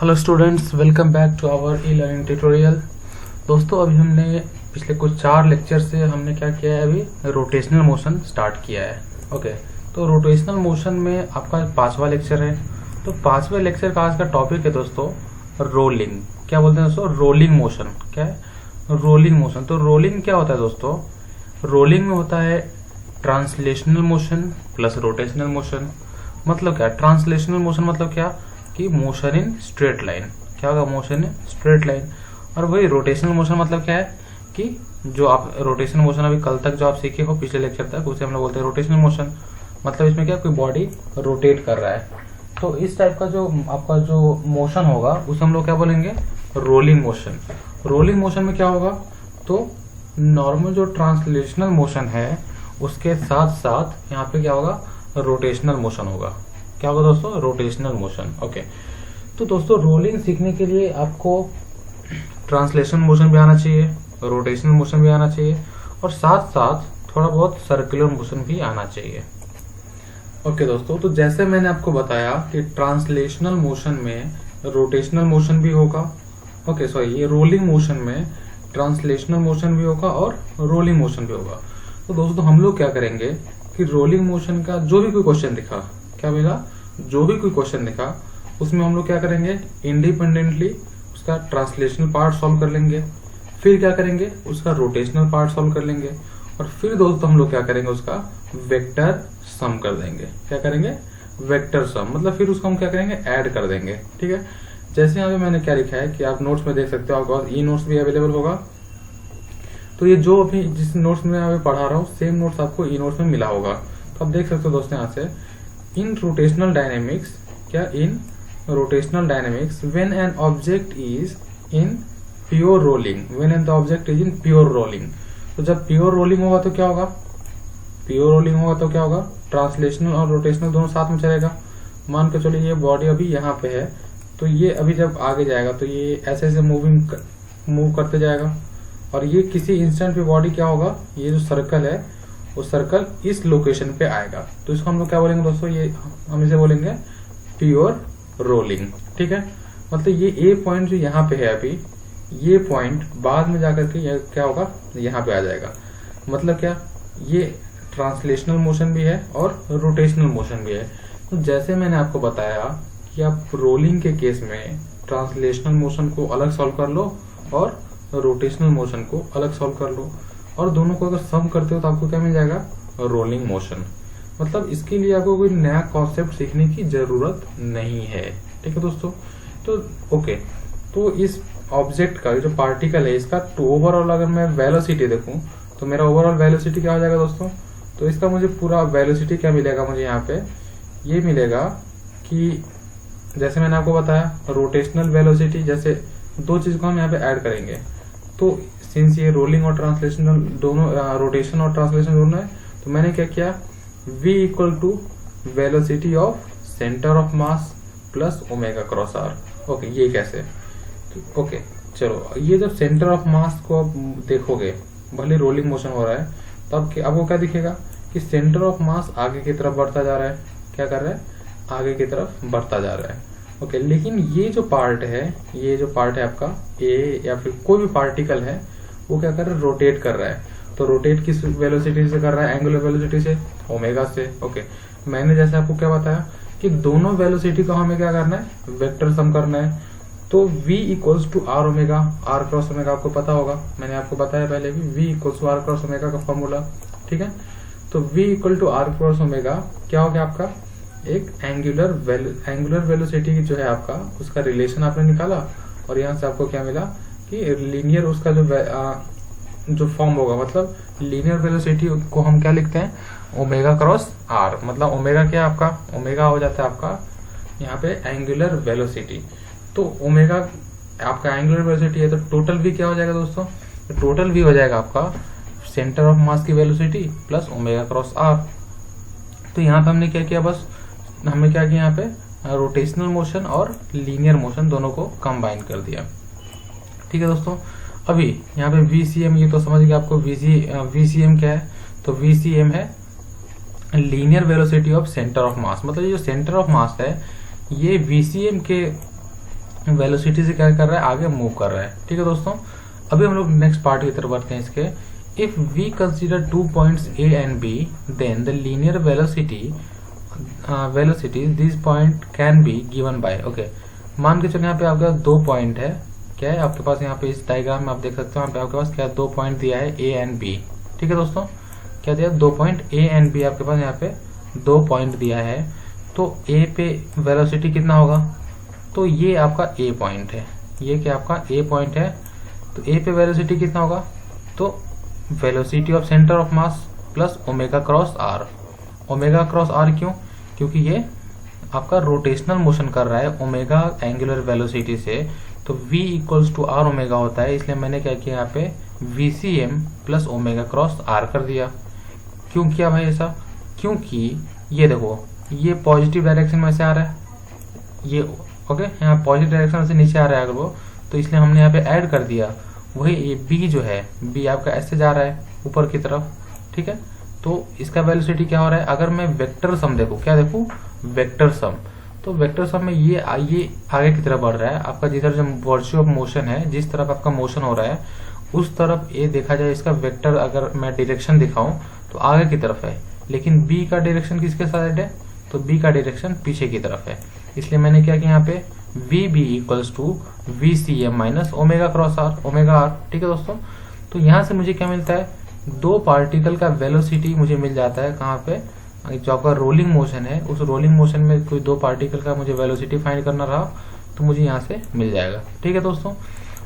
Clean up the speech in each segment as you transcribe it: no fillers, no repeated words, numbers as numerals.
Hello students, welcome back to our e learning tutorial. दोस्तों, अभी हमने पिछले कुछ 4 लेक्चर से हमने क्या किया है, अभी रोटेशनल मोशन स्टार्ट किया है। ओके, तो रोटेशनल मोशन में आपका 5वां लेक्चर है। तो 5वें लेक्चर का आज का टॉपिक है दोस्तों रोलिंग। क्या बोलते हैं दोस्तों? Rolling motion. क्या है? Rolling motion. तो रोलिंग क्या होता है दोस्तों? रोलिंग में होता है translational motion plus rotational motion. मतलब क्या? ट्रांसलेशनल मोशन मतलब क्या कि मोशन इन स्ट्रेट लाइन। क्या होगा? Motion in straight line. और वही रोटेशनल मोशन मतलब क्या है कि जो आप रोटेशनल मोशन अभी कल तक जो आप सीखे हो पिछले लेक्चर तक, उसे हम लोग बोलते हैं रोटेशनल मोशन। मतलब इसमें क्या, कोई बॉडी रोटेट कर रहा है। तो इस टाइप का जो आपका जो मोशन होगा उसे हम लोग क्या बोलेंगे? Rolling motion. रोलिंग मोशन में क्या होगा? तो नॉर्मल जो ट्रांसलेशनल मोशन है उसके साथ साथ यहाँ पे क्या होगा? रोटेशनल मोशन होगा। क्या होगा दोस्तों? Rotational motion. ओके, तो दोस्तों रोलिंग सीखने के लिए आपको ट्रांसलेशनल मोशन भी आना चाहिए, रोटेशनल मोशन भी आना चाहिए, और साथ साथ थोड़ा बहुत सर्कुलर मोशन भी आना चाहिए। ओके दोस्तों, तो जैसे मैंने आपको बताया कि ट्रांसलेशनल मोशन में रोटेशनल मोशन भी होगा। ओके सॉरी, ये रोलिंग मोशन में ट्रांसलेशनल मोशन भी होगा और रोलिंग मोशन भी होगा। तो दोस्तों हम लोग क्या करेंगे कि रोलिंग मोशन का जो भी कोई क्वेश्चन दिखा, क्या मिला? जो भी कोई क्वेश्चन दिखा उसमें हम लोग क्या करेंगे? इंडिपेंडेंटली उसका ट्रांसलेशनल पार्ट सॉल्व कर लेंगे, फिर क्या करेंगे? उसका रोटेशनल पार्ट सॉल्व कर लेंगे, और फिर दोस्तों हम लोग क्या करेंगे? उसका वेक्टर सम कर देंगे। क्या करेंगे? Vector sum. मतलब फिर उसको हम क्या करेंगे? ऐड कर देंगे। ठीक है, जैसे यहाँ पे मैंने क्या लिखा है कि आप नोट्स में देख सकते हो, आपके पास ई नोट्स भी अवेलेबल होगा। तो ये जो अभी जिस नोट्स में मैं पढ़ा रहा हूँ सेम नोट्स आपको ई नोट्स में मिला होगा। तो आप देख सकते हो दोस्तों यहाँ से, इन रोटेशनल डायनेमिक्स, क्या इन rotational dynamics when an object is in pure rolling, when an the object is in pure rolling. तो जब प्योर रोलिंग होगा तो क्या होगा? प्योर रोलिंग होगा तो क्या होगा? ट्रांसलेशनल और रोटेशनल दोनों साथ में चलेगा। मान के चलिए ये बॉडी अभी यहाँ पे है, तो ये अभी जब आगे जाएगा तो ये ऐसे ऐसे मूव करते जाएगा, और ये किसी इंस्टेंट पे बॉडी क्या होगा? ये जो सर्कल है वो सर्कल इस लोकेशन पे आएगा। तो इसको हम लोग क्या बोलेंगे दोस्तों? ये हम इसे बोलेंगे प्योर रोलिंग। ठीक है, मतलब ये ए पॉइंट जो यहाँ पे है अभी, ये पॉइंट बाद में जाकर के ये क्या होगा? यहाँ पे आ जाएगा। मतलब क्या? ये ट्रांसलेशनल मोशन भी है और रोटेशनल मोशन भी है। तो जैसे मैंने आपको बताया कि आप रोलिंग के केस में ट्रांसलेशनल मोशन को अलग सॉल्व कर लो और रोटेशनल मोशन को अलग सॉल्व कर लो, और दोनों को अगर सम करते हो तो आपको क्या मिल जाएगा? Rolling motion. मतलब इसके लिए आपको कोई नया कॉन्सेप्ट सीखने की जरूरत नहीं है। ठीक है दोस्तों, तो ओके, तो इस ऑब्जेक्ट का जो पार्टिकल है इसका तो ओवरऑल अगर मैं वेलोसिटी देखूं तो मेरा ओवरऑल वेलोसिटी क्या हो जाएगा दोस्तों? तो इसका मुझे पूरा वेलोसिटी क्या मिलेगा? मुझे यहाँ पे ये मिलेगा कि जैसे मैंने आपको बताया रोटेशनल वेलोसिटी, जैसे दो चीज को हम यहाँ पे ऐड करेंगे। तो सिंस ये रोलिंग और ट्रांसलेशनल दोनों, रोटेशन और ट्रांसलेशन दोनों है, तो मैंने क्या किया? v equal to velocity of centre of mass plus omega cross R. Okay, ये कैसे? तो ओके चलो, ये जब सेंटर ऑफ मास को आप देखोगे, भले रोलिंग मोशन हो रहा है, तो आपको क्या दिखेगा कि सेंटर ऑफ मास आगे की तरफ बढ़ता जा रहा है। क्या कर रहा है? आगे की तरफ बढ़ता जा रहा है। ओके, लेकिन ये जो पार्ट है आपका ए या फिर कोई भी पार्टिकल है, वो क्या कर रहा है? रोटेट कर रहा है। तो रोटेट किस वेलोसिटी से कर रहा है? एंगुलर वेलोसिटी से, ओमेगा से। ओके, मैंने जैसे आपको क्या बताया कि दोनों वेलोसिटी का हमें क्या करना है? वेक्टर सम करना है। तो v equals to R omega, R cross omega आपको पता होगा, मैंने आपको बताया पहले भी, v equals to R cross omega का फॉर्मूला। ठीक है, तो v equal to R cross omega क्या हो गया आपका? एक एंगुलर वेलोसिटी जो है आपका, उसका रिलेशन आपने निकाला, और यहाँ से आपको क्या मिला कि लीनियर उसका जो फॉर्म होगा, मतलब लीनियर वेलोसिटी को हम क्या लिखते हैं? Omega cross R. मतलब ओमेगा क्या आपका? ओमेगा हो जाता है आपका यहाँ पे एंगुलर वेलोसिटी। तो ओमेगा आपका एंगुलर वेलोसिटी है, तो टोटल भी क्या हो जाएगा दोस्तों? तो टोटल भी हो जाएगा आपका सेंटर ऑफ मास की velocity plus omega cross R. तो यहाँ पे हमने क्या किया? बस हमने क्या किया यहाँ पे? रोटेशनल मोशन और लीनियर मोशन दोनों को कंबाइन कर दिया। ठीक है दोस्तों, अभी यहाँ पे VCM, ये तो समझ गया आपको VCM क्या है? तो VCM है linear velocity of centre of मास। मतलब ये जो सेंटर ऑफ मास है ये VCM के वेलोसिटी से क्या कर रहा है, आगे मूव कर रहा है। ठीक है दोस्तों, अभी हम लोग नेक्स्ट पार्ट की तरफ बढ़ते हैं इसके। If we consider 2 points A and B then the linear velocity this point can be given by, okay, मान के चलो यहाँ पे आपके पास 2 पॉइंट है, क्या है आपके पास यहाँ पे इस डायग्राम में आप देख सकते हो, यहाँ पे आपके पास क्या 2 पॉइंट दिया है ए एंड बी। ठीक है दोस्तों, क्या दिया 2 पॉइंट ए एंड बी, आपके पास यहाँ पे 2 पॉइंट दिया है। तो ए पे वेलोसिटी कितना होगा, तो ये आपका ए पॉइंट है, ये क्या आपका ए पॉइंट है। तो ए पे वेलोसिटी कितना होगा, तो velocity of centre of mass plus omega cross R. Omega cross R क्यों, क्योंकि ये आपका रोटेशनल मोशन कर रहा है ओमेगा एंगुलर वेलोसिटी से, तो v equals to R omega होता है, इसलिए मैंने क्या किया यहाँ पे VCM plus omega cross R कर दिया। क्यों किया भाई ऐसा, क्योंकि ये देखो ये पॉजिटिव डायरेक्शन में से आ रहा है, ये ओके यहाँ पॉजिटिव डायरेक्शन से नीचे आ रहा है अगर वो, तो इसलिए हमने यहाँ पे ऐड कर दिया। वही ये b जो है, b आपका ऐसे जा रहा है ऊपर की तरफ। ठीक है, तो इसका वेलोसिटी क्या हो रहा है, अगर मैं वेक्टर सम देखूं, क्या देखूं, वेक्टर सम, तो वेक्टर सम में ये आगे की तरफ बढ़ रहा है आपका, जिधर जो वर्च्यू ऑफ मोशन है, जिस तरफ आपका मोशन हो रहा है उस तरफ ये देखा जाए इसका वेक्टर, अगर मैं डायरेक्शन दिखाऊं तो आगे की तरफ है, लेकिन बी का डायरेक्शन किसके साइड है, तो बी का डायरेक्शन पीछे की तरफ है। इसलिए मैंने क्या किया यहाँ पे VB equals to VCM minus omega cross R, omega R. ठीक है दोस्तों, तो यहाँ से मुझे क्या मिलता है, 2 पार्टिकल का वेलोसिटी मुझे मिल जाता है, कहाँ पे, जो आपका रोलिंग मोशन है, उस रोलिंग मोशन में कोई 2 पार्टिकल का मुझे वेलोसिटी फाइंड करना रहा तो मुझे यहाँ से मिल जाएगा। ठीक है दोस्तों,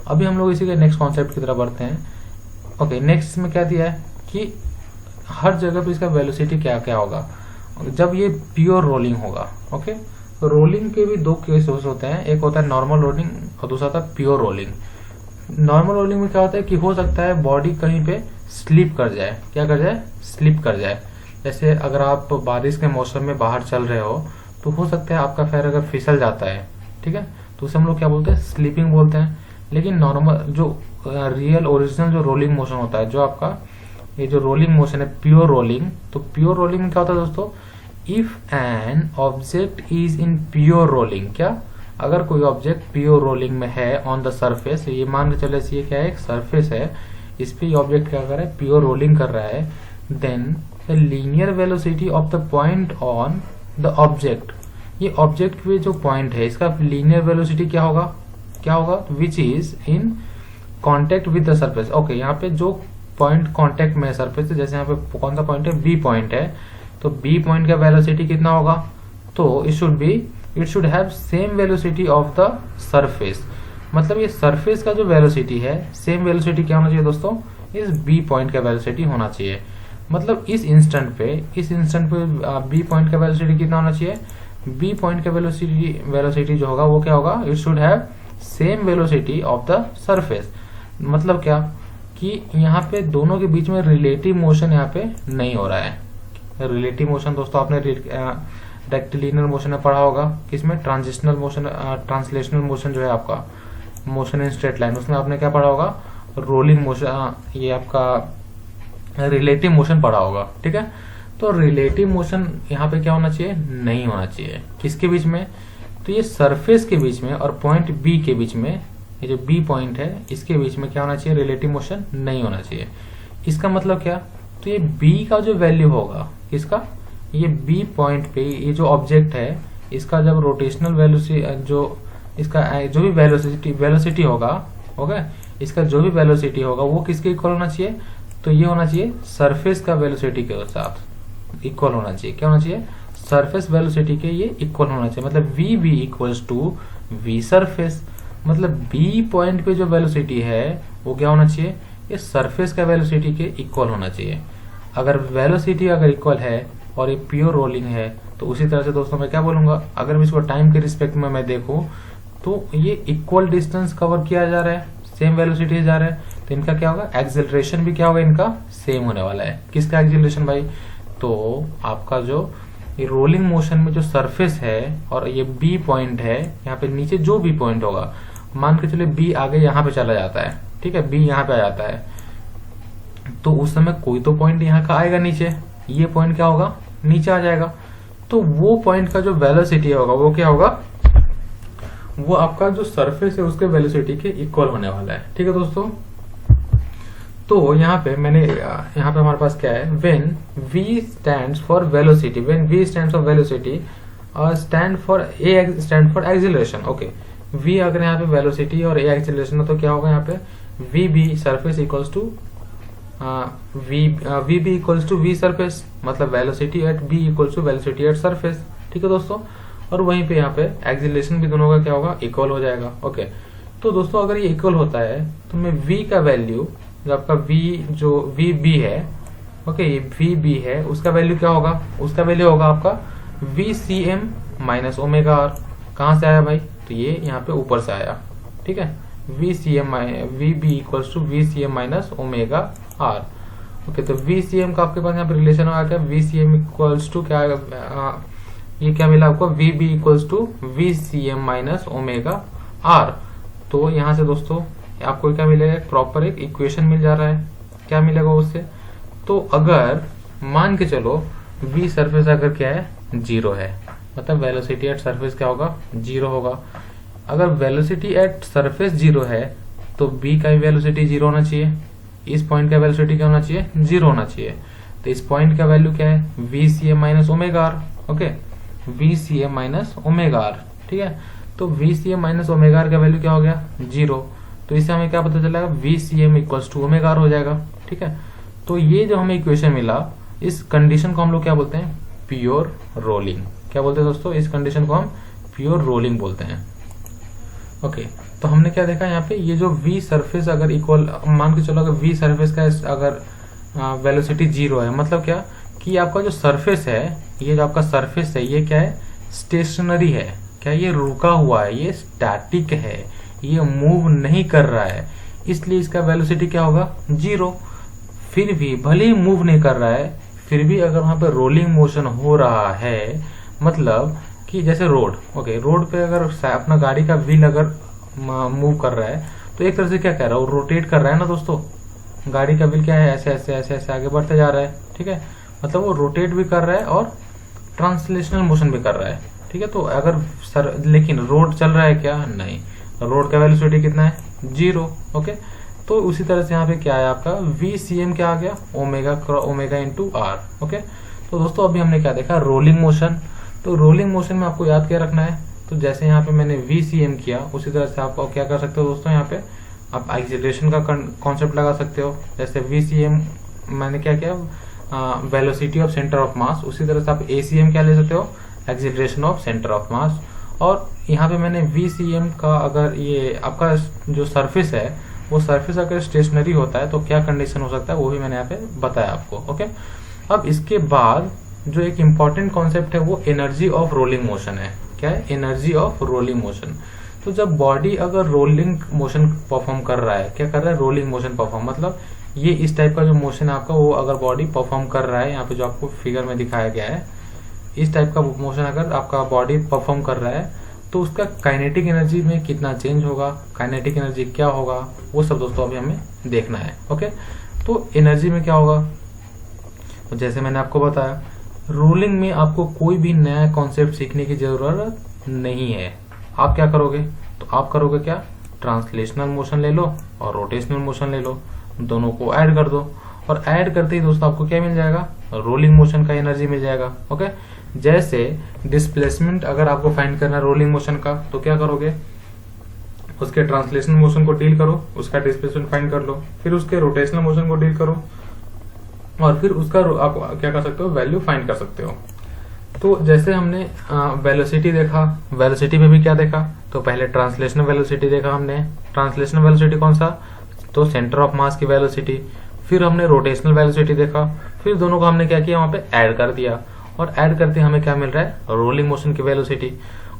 अभी हम लोग इसी के नेक्स्ट कॉन्सेप्ट की तरफ बढ़ते हैं। ओके, नेक्स्ट में क्या दिया है कि हर जगह पे इसका वेलोसिटी क्या क्या होगा जब ये प्योर रोलिंग होगा। ओके, तो रोलिंग के भी 2 केसेस होते हैं, एक होता है नॉर्मल रोलिंग और दूसरा होता है प्योर रोलिंग। नॉर्मल रोलिंग में क्या होता है कि हो सकता है बॉडी कहीं पे स्लिप कर जाए, क्या कर जाए, स्लिप कर जाए। जैसे अगर आप बारिश के मौसम में बाहर चल रहे हो तो हो सकता है आपका पैर अगर फिसल जाता है, ठीक है, तो उसे हम लोग क्या बोलते हैं, स्लीपिंग बोलते हैं। लेकिन नॉर्मल जो रियल ओरिजिनल जो रोलिंग मोशन होता है, जो आपका ये जो रोलिंग मोशन है प्योर रोलिंग, तो प्योर रोलिंग में क्या होता है दोस्तों, if an object is in pure rolling, क्या, अगर कोई ऑब्जेक्ट प्योर रोलिंग में है ऑन द सरफेस, ये मान के चले ये क्या है, एक सरफेस है, इस पे ऑब्जेक्ट क्या कर रहा है, प्योर रोलिंग कर रहा है, then the linear velocity of the point on the object, ये ऑब्जेक्ट पे जो पॉइंट है इसका लीनियर वेलोसिटी क्या होगा, क्या होगा, which is in contact with the surface. Okay, यहाँ पे जो पॉइंट कॉन्टेक्ट में है सरफेस, जैसे यहाँ पे कौन सा पॉइंट है, बी पॉइंट है, तो बी पॉइंट का वेलोसिटी कितना होगा, तो it should have same velocity of the surface. मतलब ये सरफेस का जो वेलोसिटी है, सेम वेलोसिटी क्या होना चाहिए दोस्तों, इस बी पॉइंट का वेलोसिटी होना चाहिए। मतलब इस इंस्टेंट पे बी पॉइंट का वेलोसिटी कितना होना चाहिए, बी पॉइंट का वेलोसिटी जो होगा वो क्या होगा, it should have same velocity of the surface. मतलब क्या कि यहाँ पे दोनों के बीच में रिलेटिव मोशन यहाँ पे नहीं हो रहा है। रिलेटिव मोशन दोस्तों आपने रेक्टिलिनियर मोशन में पढ़ा होगा, किसमें, ट्रांजिशनल मोशन, ट्रांसलेशनल मोशन जो है आपका मोशन इन स्ट्रेट लाइन, उसमें आपने क्या पढ़ा होगा, रोलिंग मोशन, ये आपका रिलेटिव मोशन पढ़ा होगा। ठीक है, तो रिलेटिव मोशन यहाँ पे क्या होना चाहिए, नहीं होना चाहिए। किसके बीच में, तो ये सरफेस के बीच में और पॉइंट बी के बीच में, ये जो बी पॉइंट है इसके बीच में क्या होना चाहिए, रिलेटिव मोशन नहीं होना चाहिए। इसका मतलब क्या, तो ये बी का जो वैल्यू होगा, किसका, ये बी पॉइंट पे ये जो ऑब्जेक्ट है इसका जब रोटेशनल वेलोसिटी, जो इसका जो भी वेलोसिटी होगा, ओके, इसका जो भी वेलोसिटी होगा वो किसके इक्वल होना चाहिए, तो ये होना चाहिए सरफेस का वेलोसिटी के साथ इक्वल होना चाहिए। क्या होना चाहिए, सरफेस वेलोसिटी के ये इक्वल होना चाहिए। मतलब V B equals to V surface, मतलब बी पॉइंट पे जो वेलोसिटी है वो क्या होना चाहिए, ये सरफेस का वेलोसिटी के इक्वल होना चाहिए। अगर वेलोसिटी अगर इक्वल है और ये प्योर रोलिंग है, तो उसी तरह से दोस्तों मैं क्या बोलूंगा, अगर मैं इसको टाइम के रिस्पेक्ट में मैं देखूं तो ये इक्वल डिस्टेंस कवर किया जा रहा है, सेम वेलोसिटी जा रहा है, तो इनका क्या होगा, एक्सेलरेशन भी क्या होगा, इनका सेम होने वाला है। किसका एक्सेलरेशन भाई, तो आपका जो ये रोलिंग मोशन में जो सरफेस है और ये बी पॉइंट है, यहाँ पे नीचे जो भी पॉइंट होगा, मान के चले बी आगे यहाँ पे चला जाता है, ठीक है, बी यहाँ पे आ जाता है, तो उस समय कोई तो पॉइंट यहाँ का आएगा नीचे, ये पॉइंट क्या होगा, नीचे आ जाएगा। तो वो पॉइंट का जो वेलोसिटी होगा वो क्या होगा, वो आपका जो सरफेस है उसके वेलोसिटी के इक्वल होने वाला है। ठीक है दोस्तों, तो यहाँ पे हमारे पास क्या है, when v stands for velocity, when v stands for velocity stand for a stand for acceleration। Okay, v अगर यहाँ पे वेलोसिटी और a एक्सेलरेशन है तो क्या होगा यहाँ पे vb surface equals to vb equals to v surface, मतलब velocity at b equals to velocity at surface. ठीक है दोस्तों, और वहीं पे यहाँ पे एक्सेलरेशन भी दोनों का क्या होगा, इक्वल हो जाएगा। ओके, तो दोस्तों अगर ये इक्वल होता है तो मैं v का वैल्यू जो आपका जो vb है, ओके, ये vb है, उसका वैल्यू क्या होगा, उसका वैल्यू होगा आपका vcm माइनस ओमेगा आर। कहाँ से आया भाई, तो ये यहाँ पे ऊपर से आया। ठीक है, vb equals to vcm minus omega R. Okay, तो vcm का आपके पास यहाँ पे रिलेशन आ गया, vcm इक्वल्स टू क्या, ये क्या मिला आपको, vb equals to vcm minus omega R. तो यहाँ से दोस्तों आपको क्या मिलेगा, प्रॉपर एक इक्वेशन मिल जा रहा है। क्या मिलेगा उससे, तो अगर मान के चलो v सरफेस अगर क्या है, 0 है, मतलब वेलोसिटी एट सरफेस क्या होगा, 0 होगा। अगर वेलोसिटी एट सरफेस 0 है तो b का वेलोसिटी 0 होना चाहिए, इस पॉइंट का वेलोसिटी क्या होना चाहिए, 0 होना चाहिए। तो इस पॉइंट का वैल्यू क्या है, vcm minus omega R. Okay, vcm minus omega R. ठीक है, तो vcm माइनस ओमेगा आर का वैल्यू क्या हो गया, 0। तो इससे हमें क्या पता चलेगा, vcm equals to omega R हो जाएगा। ठीक है, तो ये जो हमें इक्वेशन मिला, इस कंडीशन को हम लोग क्या बोलते हैं, प्योर रोलिंग। क्या बोलते हैं दोस्तों, इस कंडीशन को हम प्योर रोलिंग बोलते हैं। ओके, तो हमने क्या देखा यहाँ पे, ये जो v सरफेस अगर इक्वल, मान के चलो अगर v सरफेस का अगर वेलोसिटी 0 है, मतलब क्या कि आपका जो सरफेस है, ये जो आपका सरफेस है, ये क्या है, स्टेशनरी है। क्या ये रुका हुआ है, ये स्टैटिक है, ये मूव नहीं कर रहा है, इसलिए इसका वेलोसिटी क्या होगा, 0। फिर भी भले ही मूव नहीं कर रहा है, फिर भी अगर वहां पे रोलिंग मोशन हो रहा है, मतलब कि जैसे रोड, ओके, रोड पे अगर अपना गाड़ी का व्हील अगर मूव कर रहा है तो एक तरह से क्या कर रहा है, वो रोटेट कर रहा है ना दोस्तों। गाड़ी का व्हील क्या है, ऐसे ऐसे ऐसे ऐसे आगे बढ़ते जा रहा है। ठीक है, मतलब वो रोटेट भी कर रहा है और ट्रांसलेशनल मोशन भी कर रहा है। ठीक है, तो अगर लेकिन रोड चल रहा है क्या, नहीं, रोड का वेलोसिटी कितना है, 0। ओके, तो उसी तरह से यहाँ पे क्या है आपका vcm क्या आ गया, ओमेगा इंटू आर। ओके, तो दोस्तों अभी हमने क्या देखा, रोलिंग मोशन। तो रोलिंग मोशन में आपको याद क्या रखना है, तो जैसे यहाँ पे मैंने vcm किया, उसी तरह से आप क्या कर सकते हो दोस्तों, यहाँ पे आप एक्सीलरेशन का कॉन्सेप्ट लगा सकते हो। जैसे vcm मैंने क्या किया, वेलोसिटी ऑफ सेंटर ऑफ मास, उसी तरह से आप acm क्या ले सकते हो, एक्सीलरेशन ऑफ सेंटर ऑफ मास। और यहाँ पे मैंने vcm का, अगर ये आपका जो सरफेस है, वो सरफेस अगर स्टेशनरी होता है तो क्या कंडीशन हो सकता है, वो भी मैंने यहाँ पे बताया आपको। ओके, अब इसके बाद जो एक इम्पॉर्टेंट कॉन्सेप्ट है वो एनर्जी ऑफ रोलिंग मोशन है। क्या है, एनर्जी ऑफ रोलिंग मोशन। तो जब बॉडी अगर रोलिंग मोशन परफॉर्म कर रहा है, क्या कर रहा है, रोलिंग मोशन परफॉर्म, मतलब ये इस टाइप का जो मोशन है आपका, वो अगर बॉडी परफॉर्म कर रहा है, यहाँ पे जो आपको फिगर में दिखाया गया है, इस टाइप का मोशन अगर आपका बॉडी परफॉर्म कर रहा है तो उसका काइनेटिक एनर्जी में कितना चेंज होगा, काइनेटिक एनर्जी क्या होगा, वो सब दोस्तों अभी हमें देखना है। ओके, तो एनर्जी में क्या होगा, तो जैसे मैंने आपको बताया, रोलिंग में आपको कोई भी नया कॉन्सेप्ट सीखने की जरूरत नहीं है। आप क्या करोगे, तो आप करोगे क्या, ट्रांसलेशनल मोशन ले लो और रोटेशनल मोशन ले लो, दोनों को ऐड कर दो, और ऐड करते ही दोस्तों आपको क्या मिल जाएगा, रोलिंग मोशन का एनर्जी मिल जाएगा। ओके, जैसे डिस्प्लेसमेंट अगर आपको फाइंड करना है रोलिंग मोशन का, तो क्या करोगे, उसके ट्रांसलेशनल मोशन को डील करो, उसका डिस्प्लेसमेंट फाइंड कर लो, फिर उसके रोटेशनल मोशन को डील करो, और फिर उसका आप क्या कर सकते हो, वैल्यू फाइंड कर सकते हो। तो जैसे हमने वेलोसिटी देखा, वेलोसिटी में भी क्या देखा, तो पहले ट्रांसलेशनल वेलोसिटी देखा हमने। ट्रांसलेशनल वेलोसिटी कौन सा, तो सेंटर ऑफ मास की वेलोसिटी। फिर हमने रोटेशनल वेलोसिटी देखा, फिर दोनों को हमने क्या किया, वहां पे ऐड कर दिया, और ऐड करते हमें क्या मिल रहा है, रोलिंग मोशन की वेलोसिटी।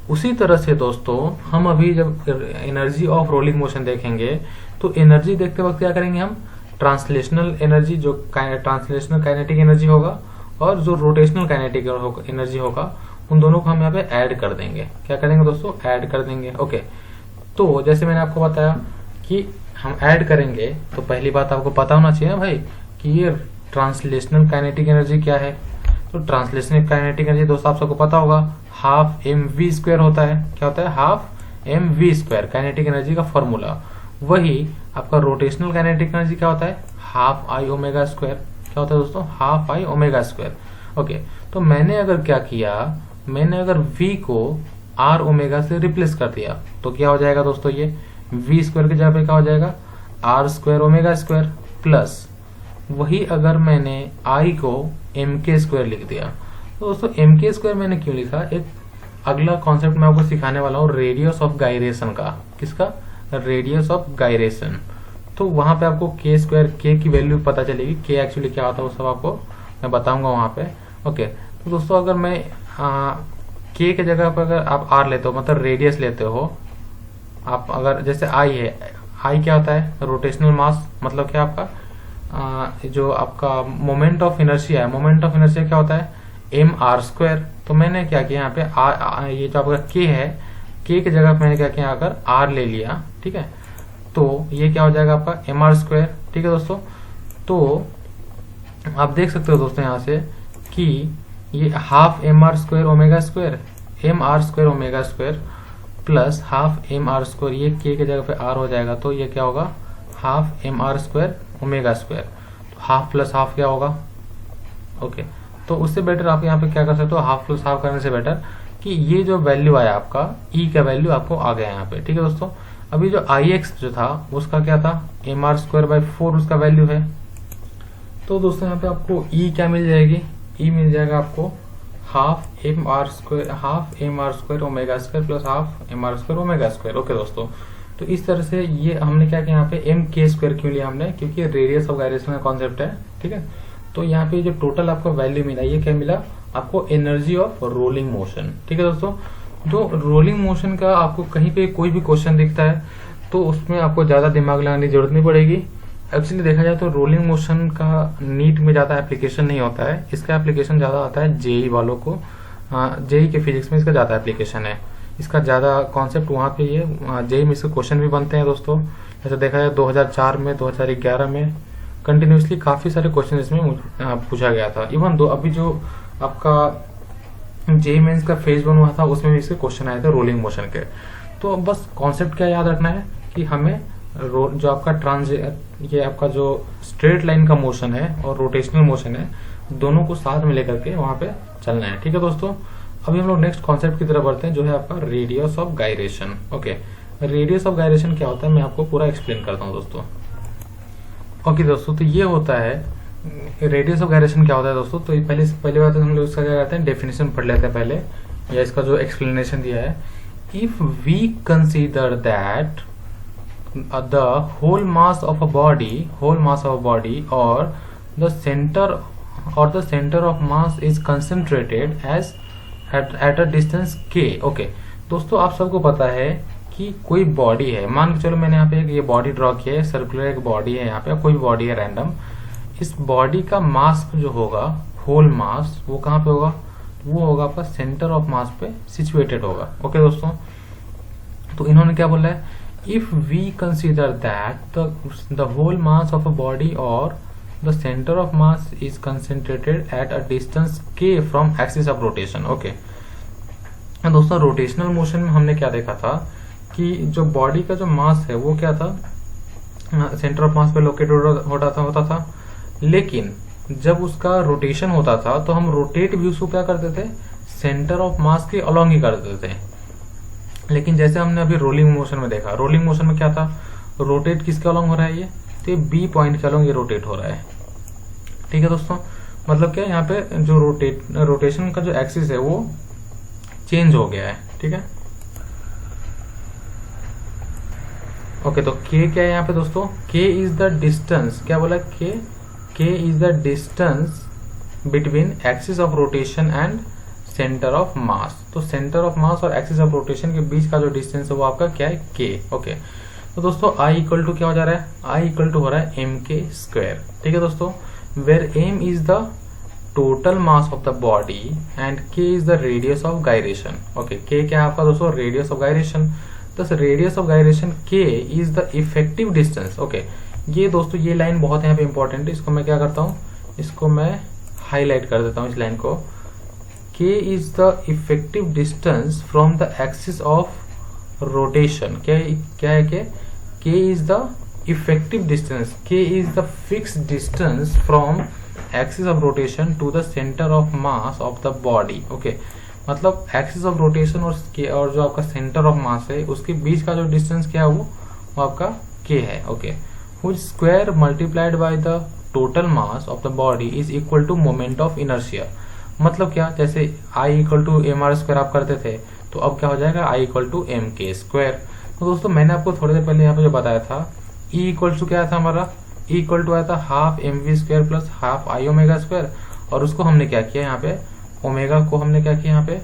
उसी तरह से दोस्तों हम अभी जब एनर्जी ऑफ रोलिंग मोशन देखेंगे, तो एनर्जी देखते वक्त क्या करेंगे हम, ट्रांसलेशनल एनर्जी जो ट्रांसलेशनल काइनेटिक एनर्जी होगा और जो रोटेशनल काइनेटिक एनर्जी होगा, उन दोनों को हम यहाँ पे ऐड कर देंगे। क्या करेंगे दोस्तों, ऐड कर देंगे। ओके, तो जैसे मैंने आपको बताया कि हम ऐड करेंगे, तो पहली बात आपको पता होना चाहिए ना भाई कि ये ट्रांसलेशनल काइनेटिक एनर्जी क्या है। तो ट्रांसलेशनल काइनेटिक एनर्जी दोस्तों आप सबको पता होगा, हाफ mv स्क्वायर होता है। क्या होता है, half M V square kinetic energy का फॉर्मूला। वही आपका रोटेशनल काइनेटिक एनर्जी क्या होता है, हाफ आई ओमेगा स्क्वायर। क्या होता है दोस्तों, half I omega square. Okay, तो मैंने अगर क्या किया, मैंने अगर v को r ओमेगा से रिप्लेस कर दिया तो क्या हो जाएगा दोस्तों, ये v स्क्वायर की जगह पे क्या हो जाएगा, r square omega square plus वही अगर मैंने i को एम के स्क्वायर लिख दिया। तो दोस्तों एम के स्क्वायर मैंने क्यों लिखा, एक अगला कॉन्सेप्ट मैं आपको सिखाने वाला हूँ रेडियस ऑफ गायरेशन का। किसका, रेडियस ऑफ गायरेशन। तो वहां पे आपको के स्क्वायर, के की वैल्यू पता चलेगी, के एक्चुअली क्या होता है वो सब आपको मैं बताऊंगा वहां पे। ओके, तो दोस्तों अगर मैं के की जगह पर अगर आप आर लेते हो, मतलब रेडियस लेते हो आप, अगर जैसे आई है, आई क्या होता है, रोटेशनल मास, मतलब क्या आपका जो आपका मोमेंट ऑफ इनर्शिया है, मोमेंट ऑफ इनर्शिया क्या होता है, एम आर स्क्वायर। तो मैंने क्या किया यहाँ पे ये जो आपका के है, के की जगह मैंने क्या किया, अगर आर ले लिया, ठीक है, तो ये क्या हो जाएगा आपका एम आर स्क्वायर। ठीक है दोस्तों, तो आप देख सकते हो दोस्तों यहाँ से कि ये half M R square omega square, M R square omega square plus half M R square, ये के की जगह पे आर हो जाएगा, तो ये क्या होगा, half M R square omega square. तो हाफ प्लस हाफ क्या होगा, ओके, तो उससे बेटर आप यहाँ पे क्या कर सकते हो, हाफ प्लस हाफ करने से बेटर कि ये जो वैल्यू आया आपका ई का वैल्यू आपको आ गया यहाँ पे। ठीक है दोस्तों, अभी जो आई एक्स जो था उसका क्या था, एम आर स्क्वायर बाई 4 उसका वैल्यू है। तो दोस्तों यहाँ पे आपको ई क्या मिल जाएगी, ई मिल जाएगा आपको half M R square omega square plus half M R square omega square. Okay दोस्तों, तो इस तरह से ये हमने क्या किया यहाँ पे एम के स्क्वायर क्यों लिया हमने, क्योंकि रेडियस ऑफ गायरेशन का कॉन्सेप्ट है। ठीक है, तो यहाँ पे जो टोटल आपको वैल्यू मिला, ये क्या मिला आपको, एनर्जी ऑफ रोलिंग मोशन। ठीक है दोस्तों, जो रोलिंग मोशन का आपको कहीं पे कोई भी क्वेश्चन दिखता है तो उसमें आपको ज्यादा दिमाग लगाने की जरूरत नहीं पड़ेगी। एक्चुअली देखा जाए तो रोलिंग मोशन का नीट में ज्यादा एप्लीकेशन नहीं होता है, इसका एप्लीकेशन ज्यादा आता है जेई वालों को, जेई के फिजिक्स में इसका ज्यादा एप्लीकेशन है, इसका ज्यादा कॉन्सेप्ट वहाँ पे ये जेई में इसके क्वेश्चन भी बनते हैं दोस्तों। जैसे देखा जाए 2004 में, 2011 में कंटिन्यूसली काफी सारे क्वेश्चन इसमें पूछा गया था। इवन दो अभी जो आपका जेई मेंस का फेज 1 हुआ था उसमें भी इसके क्वेश्चन आए थे रोलिंग मोशन के। तो बस कॉन्सेप्ट क्या याद रखना है कि हमें जो आपका ये आपका जो स्ट्रेट लाइन का मोशन है और रोटेशनल मोशन है, दोनों को साथ में लेकर के वहां पे चलना है। ठीक है दोस्तों, अभी हम लोग नेक्स्ट कॉन्सेप्ट की तरफ बढ़ते हैं, जो है आपका radius of gyration. Okay, radius of gyration क्या होता है मैं आपको पूरा एक्सप्लेन करता हूँ दोस्तों। ओके दोस्तों, तो ये होता है रेडियस ऑफ गायरेशन क्या होता है दोस्तों। तो पहले बात हम लोग इसका क्या कहते हैं, डेफिनेशन पढ़ लेते हैं पहले, या इसका जो एक्सप्लेनेशन दिया है। If we consider that the whole mass of a body or the center of mass is concentrated as at a distance k। Okay दोस्तों, आप सबको पता है कि कोई बॉडी है, मान के चलो मैंने यहाँ पे ये बॉडी ड्रॉ किया है, सर्कुलर एक बॉडी है, यहाँ पे कोई बॉडी है रैंडम। इस बॉडी का मास जो होगा, होल मास, वो कहाँ पे होगा, वो होगा आपका सेंटर ऑफ मास पे सिचुएटेड होगा। ओके दोस्तों, तो इन्होंने क्या बोला है, if we consider that the whole mass of a body or the center of mass is concentrated at a distance k from axis of rotation। Okay दोस्तों, रोटेशनल मोशन में हमने क्या देखा था कि जो बॉडी का जो मास है वो क्या था, सेंटर ऑफ मास पे लोकेटेड होता था, लेकिन जब उसका रोटेशन होता था तो हम रोटेट भी उसको क्या करते थे, सेंटर ऑफ मास के अलोंग ही कर देते थे। लेकिन जैसे हमने अभी रोलिंग मोशन में देखा, रोलिंग मोशन में क्या था, रोटेट किसके अलोंग हो रहा है, ये तो बी पॉइंट के अलोंग ये रोटेट हो रहा है। ठीक है दोस्तों, मतलब क्या, यहाँ पे जो रोटेशन का जो एक्सिस है वो चेंज हो गया है। ठीक है, ओके, तो के क्या है यहाँ पे दोस्तों, के इज द डिस्टेंस, क्या बोला, के is the distance between axis of rotation and centre of मास। तो सेंटर ऑफ मास और एक्सिस ऑफ रोटेशन के बीच का जो डिस्टेंस है वो आपका क्या है, के। ओके, तो दोस्तों आई इक्वल टू क्या हो जा रहा है, आई इक्वल टू हो रहा है एम के स्क्वायर। ठीक है दोस्तों, where M is the total mass of the body and K is the radius of gyration. Okay, K क्या है आपका दोस्तों, रेडियस ऑफ गायरेशन। तो radius of gyration K is the effective distance. Okay, ये दोस्तों ये लाइन बहुत यहाँ पे इंपॉर्टेंट है, इसको मैं क्या करता हूँ, इसको मैं हाईलाइट कर देता हूँ इस लाइन को। K is the effective distance from the axis of rotation क्या है K is the effective distance, K is the fix distance from axis of rotation to the centre of mass of the body. Okay, मतलब axis of rotation और जो आपका centre of मास है उसके बीच का जो डिस्टेंस क्या है वो आपका के है। Okay, which square multiplied by the total mass of the body is equal to moment of inertia. मतलब क्या, जैसे I equal to M R square आप करते थे तो अब क्या हो जाएगा I equal to M K square. तो दोस्तों मैंने आपको थोड़ी देर पहले यहाँ पे जो बताया था E इक्वल टू क्या था हमारा, E इक्वल टू आया था half M V square plus half I omega square, और उसको हमने क्या किया यहाँ पे, ओमेगा को हमने क्या किया यहाँ पे,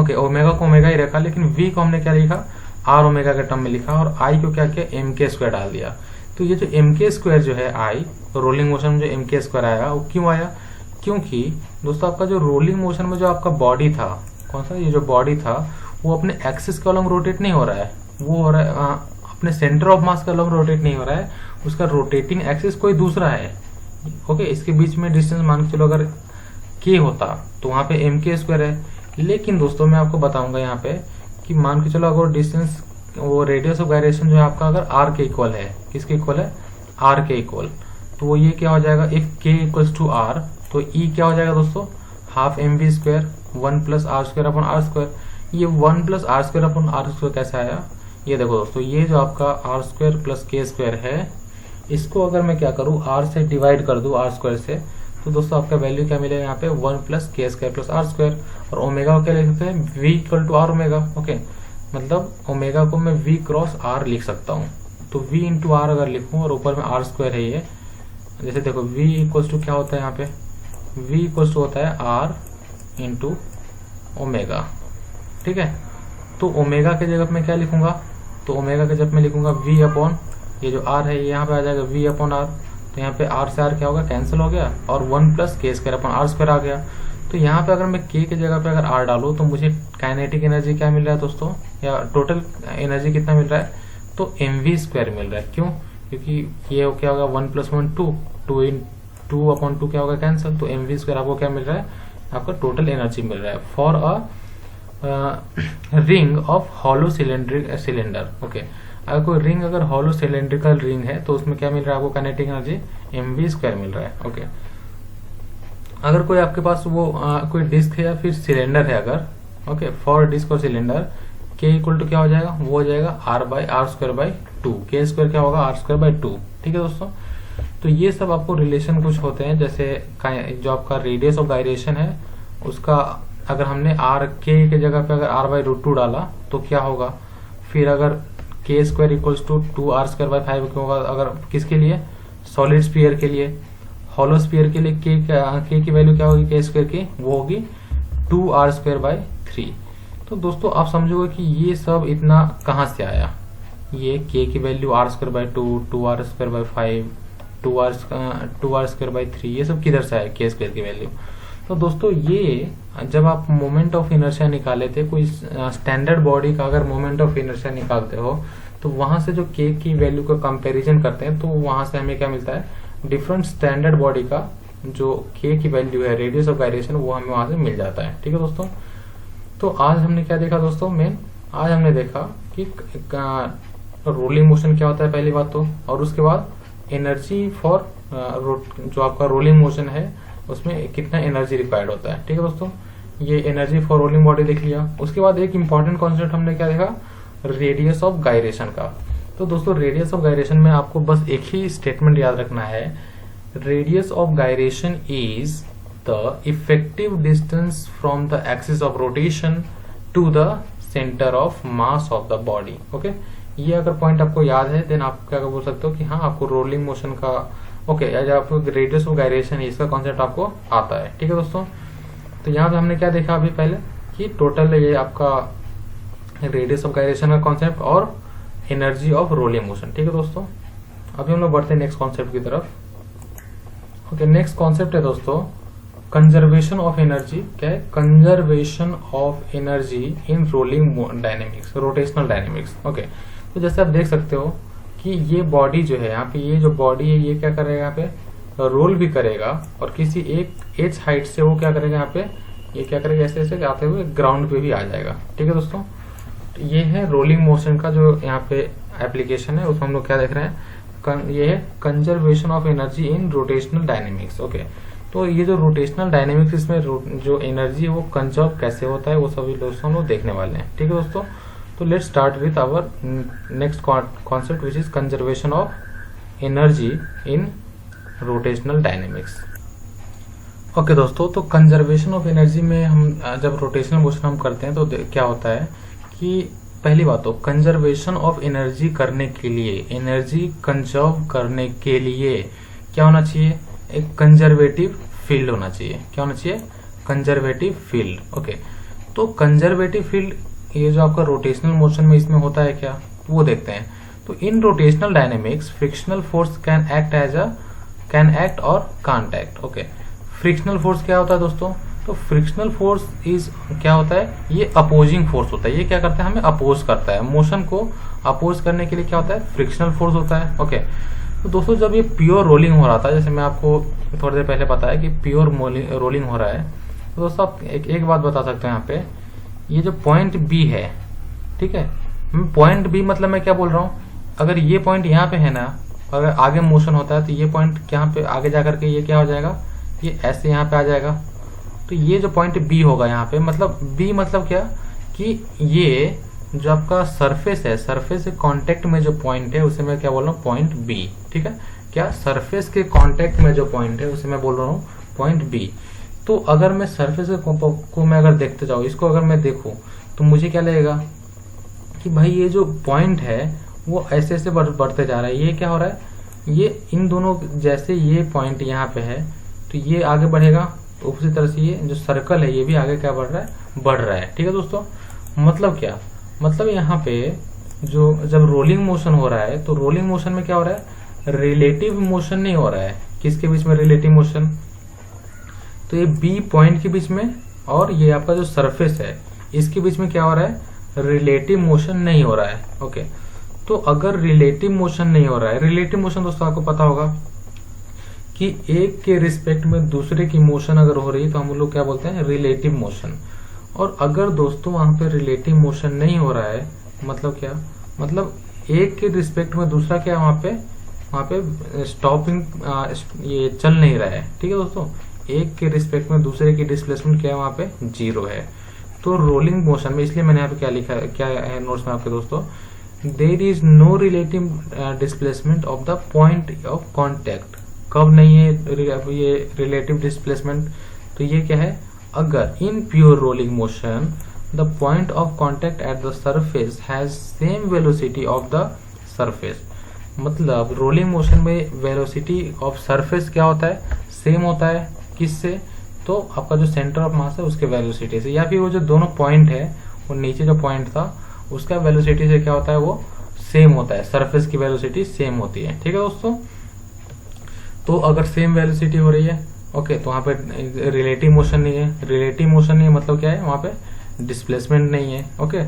ओके ओमेगा को ओमेगा ही रखा, लेकिन V को हमने क्या लिखा, आर ओमेगा के टर्म में लिखा, और I को क्या किया, एम के स्क्वायर डाल दिया। तो ये जो एम के स्क्वायर जो है I रोलिंग मोशन में जो एम के स्क्वायर आया वो क्यों आया, क्योंकि दोस्तों आपका जो रोलिंग मोशन में जो आपका बॉडी था, कौन सा, ये जो बॉडी था वो अपने एक्सिस के अलॉन्ग रोटेट नहीं हो रहा है, वो हो रहा है अपने सेंटर ऑफ मास के अलॉन्ग रोटेट नहीं हो रहा है, उसका रोटेटिंग एक्सिस कोई दूसरा है। ओके, इसके बीच में डिस्टेंस मान के चलो अगर के होता तो वहां पे एम के स्क्वायर है, लेकिन दोस्तों मैं आपको बताऊंगा यहाँ पे कि मान के चलो अगर डिस्टेंस वो रेडियस ऑफ गायरेशन जो है आपका अगर आर के इक्वल है, किसके इक्वल है, आर के इक्वल, तो वो ये क्या हो जाएगा, इफ के इक्वल्स टू आर तो ई क्या हो जाएगा दोस्तों, half M V square 1 plus R square upon R square. ये 1 plus R square upon R square कैसे आया, ये देखो दोस्तों, ये जो आपका R square plus K square है, इसको अगर मैं क्या करूँ आर से डिवाइड कर दूँ आर स्क्वायर से, तो दोस्तों आपका वैल्यू क्या मिलेगा यहाँ पे 1 plus K square plus R square, और ओमेगा को क्या लिख सकते हैं, V equal to R omega. Okay, मतलब ओमेगा को मैं वी क्रॉस आर लिख सकता हूँ, तो वी इंटू आर अगर लिखूँ और ऊपर में आर स्क्वायर है ये, जैसे देखो वी इक्वल्स टू क्या होता है यहाँ पे, वी इक्वल्स टू होता है आर इंटू ओमेगा। ठीक है, तो ओमेगा के जगह मैं क्या लिखूंगा, तो ओमेगा के जगह मैं लिखूंगा वी अपॉन, ये जो आर है ये यहाँ पे आ जाएगा वी अपॉन आर, तो यहाँ पे आर से आर क्या होगा, कैंसिल हो गया, और 1 plus K square upon R square आ गया। तो यहाँ पे अगर मैं के जगह पे अगर आर डालूँ तो मुझे काइनेटिक एनर्जी क्या मिल रहा है दोस्तों, या टोटल एनर्जी कितना मिल रहा है, तो एम वी स्क्वायर मिल रहा है। क्यों, क्योंकि ये क्या होगा 1 प्लस 1 2, 2 अपॉन 2 क्या होगा, कैंसिल, तो एम वी स्क्वायर आपको क्या मिल रहा है, आपका टोटल एनर्जी मिल रहा है for a ring of hollow cylinder. Okay, अगर कोई रिंग अगर हॉलो सिलेंड्रिकल रिंग है तो उसमें क्या मिल रहा है आपको, kinetic energy M V square मिल रहा है। ओके, अगर कोई आपके पास वो कोई डिस्क है या फिर सिलेंडर है अगर, ओके फॉर डिस्क और सिलेंडर, के इक्वल टू क्या हो जाएगा, वो हो जाएगा R by R square by 2, K square क्या होगा, आर स्क्वायर बाई 2। ठीक है दोस्तों, तो ये सब आपको रिलेशन कुछ होते हैं, जैसे जो आपका रेडियस ऑफ गायरेशन है उसका अगर हमने आर के जगह पे अगर आर बाई रूट 2 डाला तो क्या होगा, फिर अगर K square equals to 2 R square by 5 क्यों होगा, अगर किसके लिए, सॉलिड स्फीयर के लिए, हॉलो स्फीयर के लिए के की वैल्यू क्या होगी, के स्क्वायर की, वो होगी 2 आर स्क्वायर बाई 3। तो दोस्तों आप समझोगे कि ये सब इतना कहाँ से आया, ये के की value R square by 2, 2 R square by 5, 2 R square by 3, ये सब किधर से आया के स्क्वायर की वैल्यू। तो दोस्तों ये जब आप मोमेंट ऑफ इनर्शिया निकाले थे, कोई स्टैंडर्ड बॉडी का अगर मोमेंट ऑफ इनर्शिया निकालते हो तो वहां से जो के की वैल्यू का कंपैरिजन करते हैं तो वहां से हमें क्या मिलता है, डिफरेंट स्टैंडर्ड बॉडी का जो के की वैल्यू है, रेडियस ऑफ गायरेशन, वो हमें वहां से मिल जाता है। ठीक है दोस्तों, तो आज हमने क्या देखा दोस्तों, आज हमने देखा कि रोलिंग मोशन क्या होता है पहली बात तो, और उसके बाद एनर्जी फॉर जो आपका रोलिंग मोशन है उसमें कितना एनर्जी रिक्वायर्ड होता है। ठीक है दोस्तों, ये एनर्जी फॉर रोलिंग बॉडी देख लिया। उसके बाद एक इंपॉर्टेंट कॉन्सेप्ट हमने क्या देखा, रेडियस ऑफ गायरेशन का। तो दोस्तों रेडियस ऑफ गायरेशन में आपको बस एक ही स्टेटमेंट याद रखना है, radius of gyration is the effective distance from the axis of rotation to the centre of mass of the body. Okay, ये अगर पॉइंट आपको याद है देन आप क्या बोल सकते हो कि हाँ आपको रोलिंग मोशन का आपको रेडियस ऑफ गायरेशन है इसका कॉन्सेप्ट आपको आता है। ठीक है दोस्तों, तो यहाँ पे हमने क्या देखा अभी पहले कि टोटल ये आपका रेडियस ऑफ गायरेशन का कॉन्सेप्ट और एनर्जी ऑफ रोलिंग मोशन। ठीक है दोस्तों, अभी हम लोग बढ़ते हैं नेक्स्ट कॉन्सेप्ट की तरफ। ओके, नेक्स्ट कॉन्सेप्ट है दोस्तों कंजर्वेशन ऑफ एनर्जी। क्या है, conservation of energy in rolling dynamics, rotational dynamics. Okay, तो जैसे आप देख सकते हो कि ये बॉडी जो है यहाँ पे, ये जो बॉडी है ये क्या करेगा, यहाँ पे रोल भी करेगा और किसी एक एज हाइट से वो क्या करेगा, यहाँ पे ये क्या करेगा, ऐसे ऐसे आते हुए ग्राउंड पे भी आ जाएगा। ठीक है दोस्तों, ये है रोलिंग मोशन का जो यहाँ पे एप्लीकेशन है, उसमें हम लोग क्या देख रहे हैं, ये है conservation of energy in rotational dynamics. Okay, तो ये जो रोटेशनल डायनेमिक्स, इसमें जो एनर्जी है वो कंजर्व कैसे होता है वो सभी दोस्तों हम लोग देखने वाले हैं। ठीक है दोस्तों, तो let's start with our next concept which is conservation of energy in rotational dynamics. Okay दोस्तों, तो कंजर्वेशन ऑफ एनर्जी में हम जब रोटेशनल मोशन हम करते हैं तो क्या होता है कि पहली बात तो कंजर्वेशन ऑफ एनर्जी करने के लिए, एनर्जी कंजर्व करने के लिए क्या होना चाहिए, एक कंजर्वेटिव फील्ड होना चाहिए। क्या होना चाहिए, कंजर्वेटिव फील्ड। ओके, तो कंजर्वेटिव फील्ड ये जो आपका रोटेशनल मोशन में इसमें होता है क्या, वो देखते हैं। तो in rotational dynamics frictional force can act और can't act. Okay, frictional force क्या होता है दोस्तों, तो फ्रिक्शनल फोर्स इज क्या होता है, ये अपोजिंग फोर्स होता है। ये क्या करता है, हमें अपोज करता है, मोशन को अपोज करने के लिए क्या होता है, फ्रिक्शनल फोर्स होता है। ओके, तो दोस्तों जब ये प्योर रोलिंग हो रहा था, जैसे मैं आपको थोड़ी देर पहले बताया कि प्योर रोलिंग हो रहा है, तो दोस्तों आप एक बात बता सकते हैं यहाँ पे, ये जो पॉइंट बी है, ठीक है, पॉइंट बी मतलब मैं क्या बोल रहा हूँ, अगर ये पॉइंट यहाँ पे है ना, अगर आगे मोशन होता है तो ये पॉइंट यहाँ पे आगे जाकर के ये क्या हो जाएगा, ये ऐसे यहाँ पे आ जाएगा। तो ये जो पॉइंट बी होगा यहाँ पे, मतलब बी मतलब क्या कि ये जो आपका सरफेस है, सरफेस के कांटेक्ट में जो पॉइंट है उसे मैं क्या बोल रहा हूँ, पॉइंट बी। ठीक है, क्या सरफेस के कांटेक्ट में जो पॉइंट है उसे मैं बोल रहा हूँ पॉइंट बी। तो अगर मैं सरफेस को मैं अगर देखते जाऊँ, इसको अगर मैं देखूँ तो मुझे क्या लगेगा कि भाई ये जो पॉइंट है वो ऐसे ऐसे बढ़ते जा रहा है। ये क्या हो रहा है, ये इन दोनों, जैसे ये पॉइंट यहाँ पे है तो ये आगे बढ़ेगा, तो उसी तरह से ये जो सर्कल है ये भी आगे क्या बढ़ रहा है। ठीक है दोस्तों, मतलब क्या, मतलब यहाँ पे जो जब रोलिंग मोशन हो रहा है तो रोलिंग मोशन में क्या हो रहा है, रिलेटिव मोशन नहीं हो रहा है। किसके बीच में रिलेटिव मोशन, तो ये बी पॉइंट के बीच में और ये आपका जो सरफेस है इसके बीच में क्या हो रहा है, रिलेटिव मोशन नहीं हो रहा है। ओके, तो अगर रिलेटिव मोशन नहीं हो रहा है, रिलेटिव मोशन दोस्तों आपको पता होगा कि एक के रिस्पेक्ट में दूसरे की मोशन अगर हो रही है तो हम लोग क्या बोलते हैं, रिलेटिव मोशन। और अगर दोस्तों वहां पे रिलेटिव मोशन नहीं हो रहा है, मतलब क्या, मतलब एक के रिस्पेक्ट में दूसरा क्या वहां पे स्टॉपिंग ये चल नहीं रहा है। ठीक है दोस्तों, एक के रिस्पेक्ट में दूसरे की डिस्प्लेसमेंट क्या है, वहां पे 0 है। तो रोलिंग मोशन में, इसलिए मैंने यहाँ पे क्या लिखा, क्या है नोट्स में आपके दोस्तों, there is no relative displacement of the point of contact. कब नहीं है ये रिलेटिव डिस्प्लेसमेंट, तो ये क्या है, अगर in pure rolling motion the point of contact at the surface has same velocity of the surface. मतलब रोलिंग मोशन में वेलोसिटी ऑफ सरफेस क्या होता है, सेम होता है। किससे, तो आपका जो सेंटर ऑफ मास है उसके वेलोसिटी से, या फिर वो जो दोनों पॉइंट है, वो नीचे जो पॉइंट था उसका वेलोसिटी से क्या होता है, वो सेम होता है, सरफेस की वेलोसिटी सेम होती है। ठीक है दोस्तों, तो अगर सेम वेलोसिटी हो रही है, ओके, तो वहां पे रिलेटिव मोशन नहीं है। रिलेटिव मोशन नहीं है मतलब क्या है, वहां पे डिस्प्लेसमेंट नहीं है। ओके,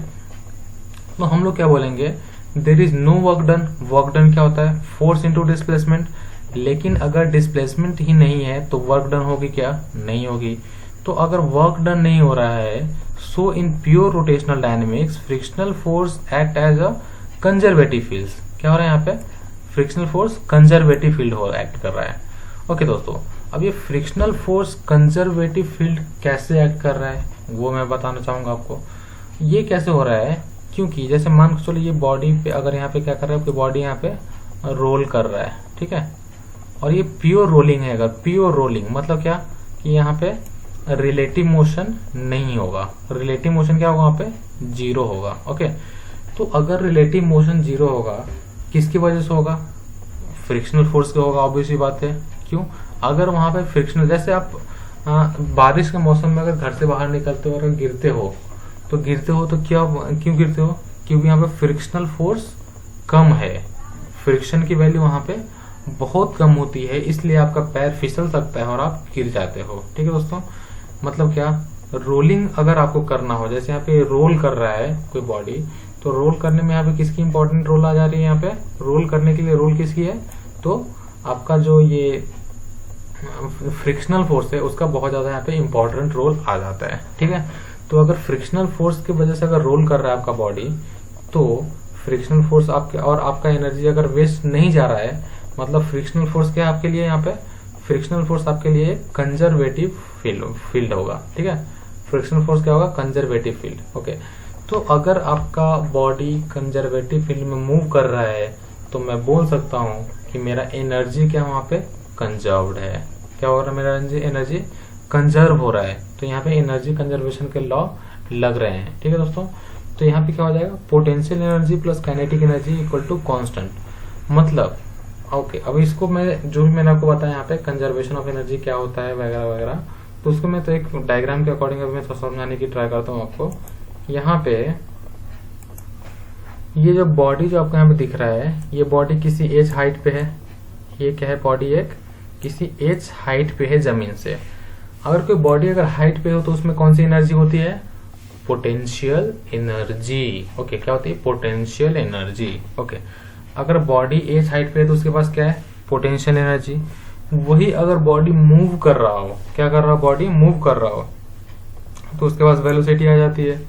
तो हम लोग क्या बोलेंगे, there is no work done. Work done क्या होता है, फोर्स इनटू डिस्प्लेसमेंट। लेकिन अगर डिस्प्लेसमेंट ही नहीं है तो वर्क डन होगी क्या, नहीं होगी। तो अगर वर्क डन नहीं हो रहा है, so in pure rotational dynamics frictional force act as a conservative field. क्या हो रहा है यहाँ पे, फ्रिक्शनल फोर्स कंजर्वेटिव फील्ड हो एक्ट कर रहा है। ओके दोस्तों, अब ये फ्रिक्शनल फोर्स कंजर्वेटिव फील्ड कैसे एक्ट कर रहा है वो मैं बताना चाहूंगा आपको। ये कैसे हो रहा है, क्योंकि जैसे मान के चलो ये बॉडी पे, अगर यहाँ पे क्या कर रहा है, आपकी बॉडी यहाँ पे रोल कर रहा है, ठीक है, और ये प्योर रोलिंग है। अगर प्योर रोलिंग मतलब क्या, कि यहाँ पे रिलेटिव मोशन नहीं होगा। रिलेटिव मोशन क्या होगा, वहां पे 0 होगा। ओके, तो अगर रिलेटिव मोशन 0 होगा, किसकी वजह से होगा, फ्रिक्शनल फोर्स का होगा, ऑब्वियसली बात है। क्यों, अगर वहां पे फ्रिक्शनल, जैसे आप बारिश के मौसम में अगर घर से बाहर निकलते हो और गिरते हो तो क्या, क्यों गिरते हो, क्योंकि यहाँ पे फ्रिक्शनल फोर्स कम है, फ्रिक्शन की वैल्यू वहां पे बहुत कम होती है, इसलिए आपका पैर फिसल सकता है और आप गिर जाते हो। ठीक है दोस्तों, मतलब क्या, रोलिंग अगर आपको करना हो, जैसे यहाँ पे रोल कर रहा है कोई बॉडी, तो रोल करने में यहाँ पे किसकी इंपॉर्टेंट रोल आ जा रही है, यहाँ पे रोल करने के लिए रोल किसकी है, तो आपका जो ये फ्रिक्शनल फोर्स है उसका बहुत ज्यादा यहाँ पे इंपॉर्टेंट रोल आ जाता है। ठीक है, तो अगर फ्रिक्शनल फोर्स की वजह से अगर रोल कर रहा है आपका बॉडी, तो फ्रिक्शनल फोर्स आपके और आपका एनर्जी अगर वेस्ट नहीं जा रहा है, मतलब फ्रिक्शनल फोर्स क्या है आपके लिए, यहाँ पे फ्रिक्शनल फोर्स आपके लिए कंजर्वेटिव फील्ड होगा। ठीक है, फ्रिक्शनल फोर्स क्या होगा, कंजर्वेटिव फील्ड। ओके, तो अगर आपका बॉडी कंजर्वेटिव फील्ड में मूव कर रहा है तो मैं बोल सकता हूँ कि मेरा एनर्जी क्या वहाँ पे कंजर्व्ड है। क्या हो रहा है, मेरा एनर्जी कंजर्व हो रहा है। तो यहाँ पे एनर्जी कंजर्वेशन के लॉ लग रहे हैं। ठीक है दोस्तों, तो यहाँ पे क्या हो जाएगा, potential energy plus kinetic energy equal to constant. मतलब ओके, अब इसको मैं जो भी मैंने आपको बताया यहाँ पे कंजर्वेशन ऑफ एनर्जी क्या होता है वगैरह वगैरह, तो उसको मैं तो एक डायग्राम के अकॉर्डिंग अभी मैं समझाने की ट्राई करता हूँ आपको। यहाँ पे ये जो बॉडी जो आपको यहाँ पे दिख रहा है, ये बॉडी किसी एच हाइट पे है। ये क्या है, बॉडी एक किसी एच हाइट पे है जमीन से। अगर कोई बॉडी अगर हाइट पे हो तो उसमें कौन सी एनर्जी होती है, पोटेंशियल एनर्जी। ओके, क्या होती है, पोटेंशियल एनर्जी। ओके, अगर बॉडी एच हाइट पे है तो उसके पास क्या है, पोटेंशियल एनर्जी। वही अगर बॉडी मूव कर रहा हो, क्या कर रहा हो, बॉडी मूव कर रहा हो, तो उसके पास वेलोसिटी आ जाती है।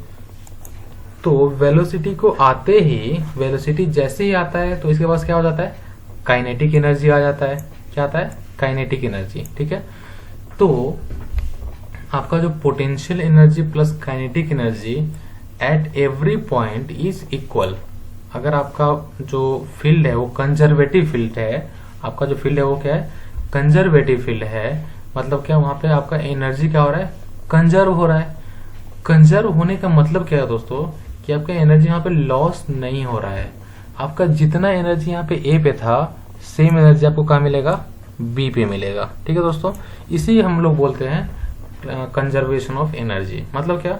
तो वेलोसिटी को आते ही, वेलोसिटी जैसे ही आता है तो इसके पास क्या हो जाता है, काइनेटिक एनर्जी आ जाता है। क्या आता है, काइनेटिक एनर्जी। ठीक है, तो आपका जो potential energy plus kinetic energy at every point is equal. अगर आपका जो फील्ड है वो कंजर्वेटिव फील्ड है, आपका जो फील्ड है वो क्या है, कंजर्वेटिव फील्ड है, मतलब क्या वहां पे आपका एनर्जी क्या हो रहा है, कंजर्व हो रहा है। कंजर्व होने का मतलब क्या है दोस्तों, कि आपका एनर्जी यहाँ पे लॉस नहीं हो रहा है। आपका जितना एनर्जी यहाँ पे ए पे था, सेम एनर्जी आपको कहाँ मिलेगा, बी पे मिलेगा। ठीक है दोस्तों, इसी हम लोग बोलते हैं कंजर्वेशन ऑफ एनर्जी। मतलब क्या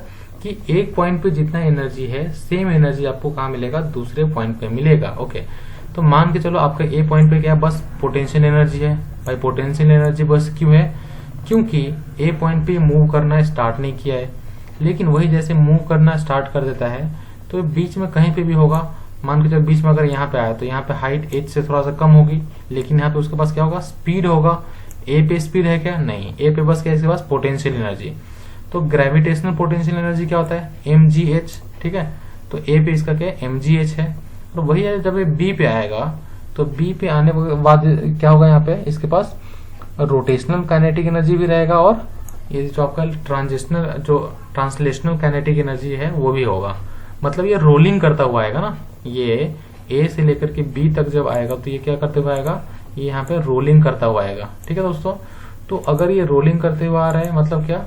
कि एक पॉइंट पे जितना एनर्जी है, सेम एनर्जी आपको कहाँ मिलेगा, दूसरे पॉइंट पे मिलेगा। ओके, तो मान के चलो आपका ए पॉइंट पे क्या बस पोटेंशियल एनर्जी है। भाई पोटेंशियल एनर्जी बस क्यों है, क्योंकि ए पॉइंट पे मूव करना स्टार्ट नहीं किया है, लेकिन वही जैसे मूव करना स्टार्ट कर देता है तो बीच में कहीं पे भी होगा। मान के चलो बीच में अगर यहाँ पे आया तो यहाँ पे हाइट एच से थोड़ा सा कम होगी, लेकिन यहाँ पे उसके पास क्या होगा, स्पीड होगा। ए पे स्पीड है क्या, नहीं, ए पे बस क्या है, इसके पास पोटेंशियल एनर्जी। तो ग्रेविटेशनल पोटेंशियल एनर्जी क्या होता है, mgh। ठीक है, तो ए पे इसका क्या है, mgh है। और वही है जब ये बी पे आएगा तो बी पे आने के बाद क्या होगा, यहाँ पे इसके पास रोटेशनल काइनेटिक एनर्जी भी रहेगा और ये जो आपका ट्रांसलेशनल काइनेटिक एनर्जी है वो भी होगा। मतलब ये रोलिंग करता हुआ आएगा ना, ये ए से लेकर के बी तक जब आएगा तो ये क्या करते हुए आएगा, ये यहाँ पे रोलिंग करता हुआ आएगा। ठीक है दोस्तों, तो अगर ये रोलिंग करते हुए आ रहा है मतलब क्या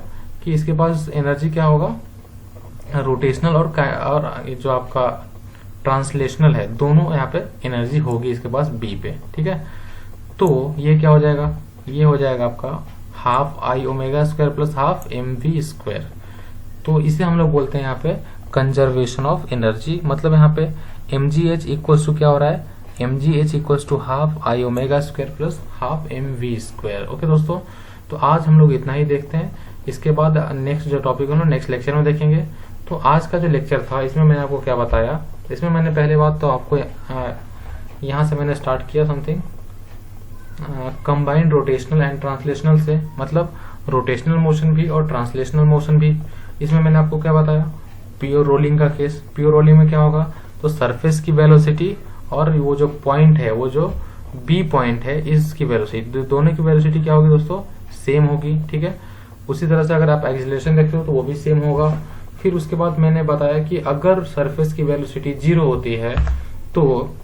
कि इसके पास एनर्जी क्या होगा, रोटेशनल और ये जो आपका ट्रांसलेशनल है, दोनों यहाँ पे एनर्जी होगी इसके पास बी पे। ठीक है, तो ये क्या हो जाएगा, ये हो जाएगा आपका half I omega square plus half M V square. तो इसे हम लोग बोलते हैं यहाँ पे कंजर्वेशन ऑफ एनर्जी। मतलब यहाँ पे M G H equals to क्या हो रहा है, M G H equals to half I omega square plus half M V square. Okay दोस्तों, तो आज हम लोग इतना ही देखते हैं। इसके बाद नेक्स्ट जो टॉपिक है ना नेक्स्ट लेक्चर में देखेंगे। तो आज का जो लेक्चर था इसमें मैंने आपको क्या बताया, इसमें मैंने पहले बात तो आपको यहाँ से मैंने स्टार्ट किया something combined rotational and translational से, मतलब रोटेशनल मोशन भी और ट्रांसलेशनल मोशन भी। इसमें मैंने आपको क्या बताया, प्योर रोलिंग का केस। प्योर रोलिंग में क्या होगा, तो सरफेस की वेलोसिटी और वो जो पॉइंट है, वो जो बी पॉइंट है, इसकी वेलोसिटी, दोनों की वेलोसिटी क्या होगी दोस्तों, सेम होगी। ठीक है, उसी तरह से अगर आप एक्सीलरेशन देखते हो तो वो भी सेम होगा। फिर उसके बाद मैंने बताया कि अगर सरफेस की वेलोसिटी 0 होती है तो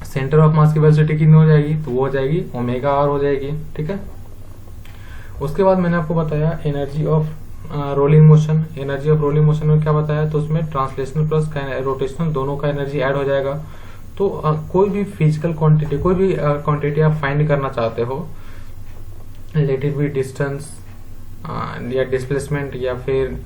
सेंटर ऑफ मास की वेलोसिटी कितनी हो जाएगी, तो वो हो जाएगी ओमेगा आर हो जाएगी। ठीक है, उसके बाद मैंने आपको बताया energy of rolling motion. Energy of rolling motion में क्या बताया, तो उसमें ट्रांसलेशनल प्लस रोटेशनल दोनों का एनर्जी ऐड हो जाएगा। तो कोई भी फिजिकल क्वांटिटी, कोई भी क्वांटिटी आप फाइंड करना चाहते हो, लेट इट बी डिस्टेंस या डिस्प्लेसमेंट या फिर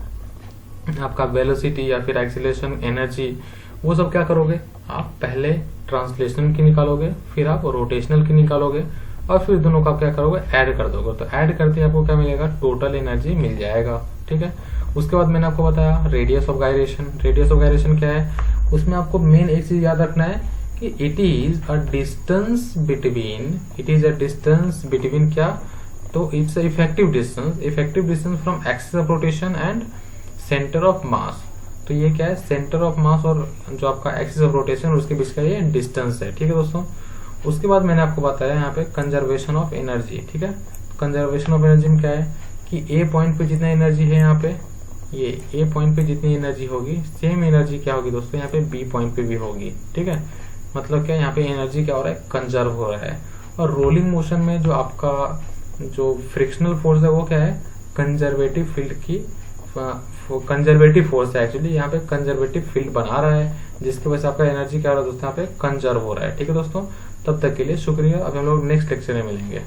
आपका वेलोसिटी या फिर एक्सीलरेशन, एनर्जी, वो सब क्या करोगे, आप पहले ट्रांसलेशनल की निकालोगे, फिर आप रोटेशनल की निकालोगे और फिर दोनों का क्या करोगे, ऐड कर दोगे। तो ऐड करते ही आपको क्या मिलेगा, टोटल एनर्जी मिल जाएगा। ठीक है, उसके बाद मैंने आपको बताया radius of gyration. Radius of gyration क्या है, उसमें आपको मेन एक चीज याद रखना है कि it is a distance between क्या, तो it's effective distance from axis of rotation and centre of मास। तो ये क्या है, सेंटर ऑफ मास और जो आपका एक्सिस ऑफ रोटेशन उसके बीच का ये डिस्टेंस है। ठीक है दोस्तों, उसके बाद मैंने आपको बताया यहाँ पे कंजर्वेशन ऑफ एनर्जी। ठीक है, कंजर्वेशन ऑफ एनर्जी में क्या है कि ए पॉइंट पे जितना एनर्जी है यहाँ पे, ये ए पॉइंट पे जितनी एनर्जी होगी सेम एनर्जी क्या होगी दोस्तों यहाँ पे बी पॉइंट पे भी होगी। ठीक है, मतलब क्या यहाँ पे एनर्जी क्या हो रहा है, कंजर्व हो रहा है। और रोलिंग मोशन में जो आपका जो फ्रिक्शनल फोर्स है वो क्या है, कंजर्वेटिव फील्ड की कंजर्वेटिव फोर्स है। एक्चुअली यहाँ पे कंजर्वेटिव फील्ड बना रहा है, जिसकी वजह से आपका एनर्जी क्या हो रहा है दोस्तों यहाँ पे कंजर्व हो रहा है। ठीक है दोस्तों, तब तक के लिए शुक्रिया। अब हम लोग नेक्स्ट लेक्चर में मिलेंगे।